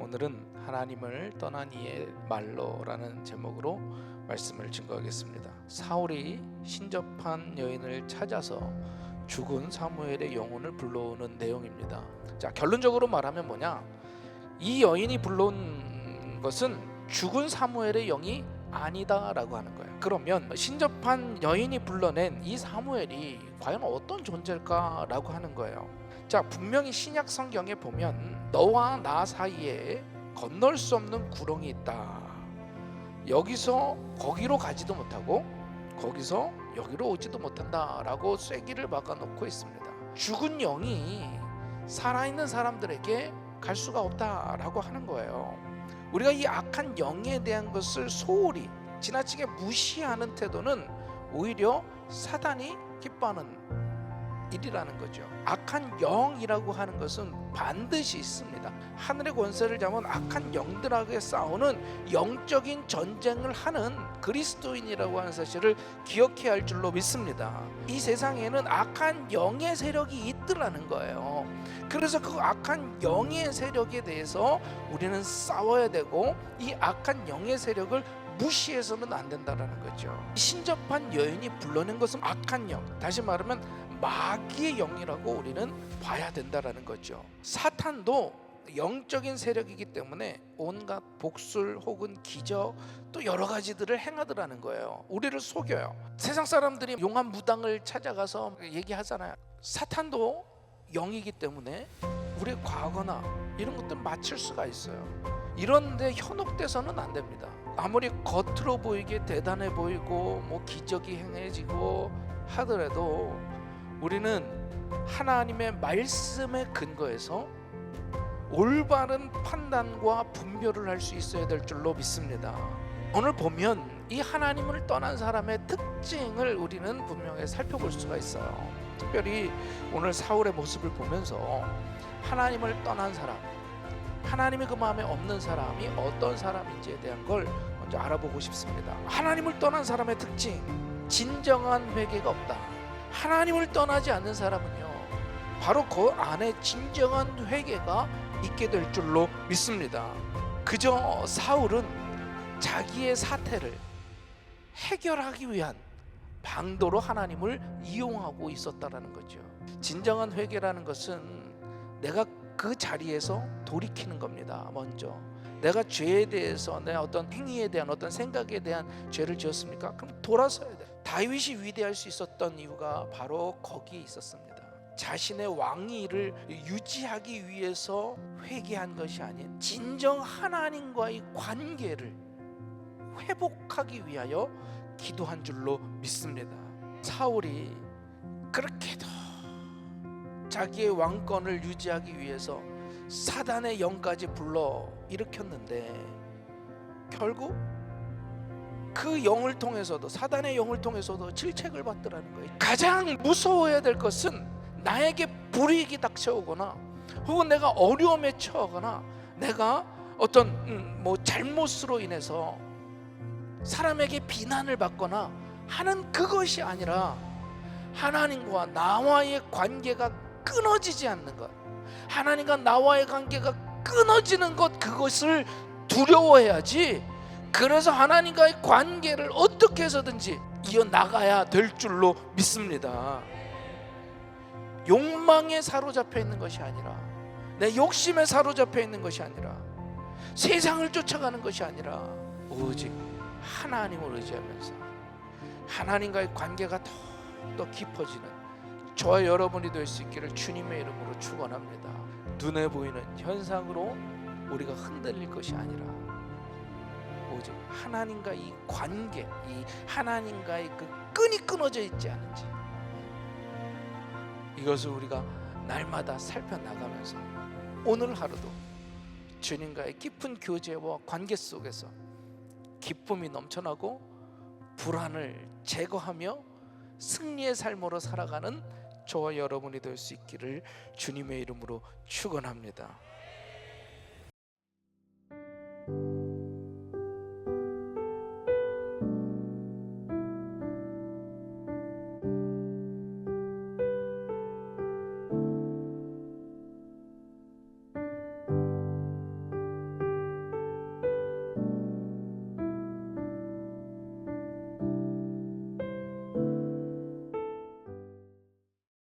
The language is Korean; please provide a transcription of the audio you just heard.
오늘은 하나님을 떠난 이의 말로라는 제목으로 말씀을 증거하겠습니다. 사울이 신접한 여인을 찾아서 죽은 사무엘의 영혼을 불러오는 내용입니다. 자, 결론적으로 말하면 뭐냐? 이 여인이 불러온 것은 죽은 사무엘의 영이 아니다라고 하는 거예요. 그러면 신접한 여인이 불러낸 이 사무엘이 과연 어떤 존재일까라고 하는 거예요. 자, 분명히 신약 성경에 보면 너와 나 사이에 건널 수 없는 구렁이 있다. 여기서 거기로 가지도 못하고 거기서 여기로 오지도 못한다라고 쐐기를 박아놓고 있습니다. 죽은 영이 살아있는 사람들에게 갈 수가 없다라고 하는 거예요. 우리가 이 악한 영에 대한 것을 소홀히 지나치게 무시하는 태도는 오히려 사단이 기뻐하는 일이라는 거죠. 악한 영이라고 하는 것은 반드시 있습니다. 하늘의 권세를 잡은 악한 영들하고 싸우는 영적인 전쟁을 하는 그리스도인이라고 하는 사실을 기억해야 할 줄로 믿습니다. 이 세상에는 악한 영의 세력이 있더라는 거예요. 그래서 그 악한 영의 세력에 대해서 우리는 싸워야 되고, 이 악한 영의 세력을 무시해서는 안 된다는 거죠. 신접한 여인이 불러낸 것은 악한 영, 다시 말하면 마귀의 영이라고 우리는 봐야 된다는 거죠. 사탄도 영적인 세력이기 때문에 온갖 복술 혹은 기적 또 여러 가지들을 행하더라는 거예요. 우리를 속여요. 세상 사람들이 용한 무당을 찾아가서 얘기하잖아요. 사탄도 영이기 때문에 우리의 과거나 이런 것들 맞출 수가 있어요. 이런데 현혹돼서는 안 됩니다. 아무리 겉으로 보이게 대단해 보이고 뭐 기적이 행해지고 하더라도 우리는 하나님의 말씀에 근거해서 올바른 판단과 분별을 할 수 있어야 될 줄로 믿습니다. 오늘 보면 이 하나님을 떠난 사람의 특징을 우리는 분명히 살펴볼 수가 있어요. 특별히 오늘 사울의 모습을 보면서 하나님을 떠난 사람, 하나님이 그 마음에 없는 사람이 어떤 사람인지에 대한 걸 먼저 알아보고 싶습니다. 하나님을 떠난 사람의 특징, 진정한 회개가 없다. 하나님을 떠나지 않는 사람은요, 바로 그 안에 진정한 회개가 있게 될 줄로 믿습니다. 그저 사울은 자기의 사태를 해결하기 위한 방도로 하나님을 이용하고 있었다라는 거죠. 진정한 회개라는 것은 내가 그 자리에서 돌이키는 겁니다. 먼저 내가 죄에 대해서, 내 어떤 행위에 대한, 어떤 생각에 대한 죄를 지었습니까? 그럼 돌아서야 돼. 다윗이 위대할 수 있었던 이유가 바로 거기에 있었습니다. 자신의 왕위를 유지하기 위해서 회개한 것이 아닌 진정 하나님과의 관계를 회복하기 위하여 기도한 줄로 믿습니다. 사울이 그렇게도 자기의 왕권을 유지하기 위해서 사단의 영까지 불러 일으켰는데 결국 그 영을 통해서도, 사단의 영을 통해서도 질책을 받더라는 거예요. 가장 무서워해야 될 것은 나에게 불이익이 닥쳐오거나 혹은 내가 어려움에 처하거나 내가 어떤 잘못으로 인해서 사람에게 비난을 받거나 하는 그것이 아니라 하나님과 나와의 관계가 끊어지지 않는 것, 하나님과 나와의 관계가 끊어지는 것, 그것을 두려워해야지. 그래서 하나님과의 관계를 어떻게 해서든지 이어나가야 될 줄로 믿습니다. 욕망에 사로잡혀 있는 것이 아니라, 내 욕심에 사로잡혀 있는 것이 아니라, 세상을 쫓아가는 것이 아니라 오직 하나님을 의지하면서 하나님과의 관계가 더 깊어지는 저와 여러분이 될 수 있기를 주님의 이름으로 축원합니다. 눈에 보이는 현상으로 우리가 흔들릴 것이 아니라 오직 하나님과 이 관계, 이 하나님과의 그 끈이 끊어져 있지 않은지, 이것을 우리가 날마다 살펴나가면서 오늘 하루도 주님과의 깊은 교제와 관계 속에서 기쁨이 넘쳐나고 불안을 제거하며 승리의 삶으로 살아가는 저와 여러분이 될 수 있기를 주님의 이름으로 축원합니다.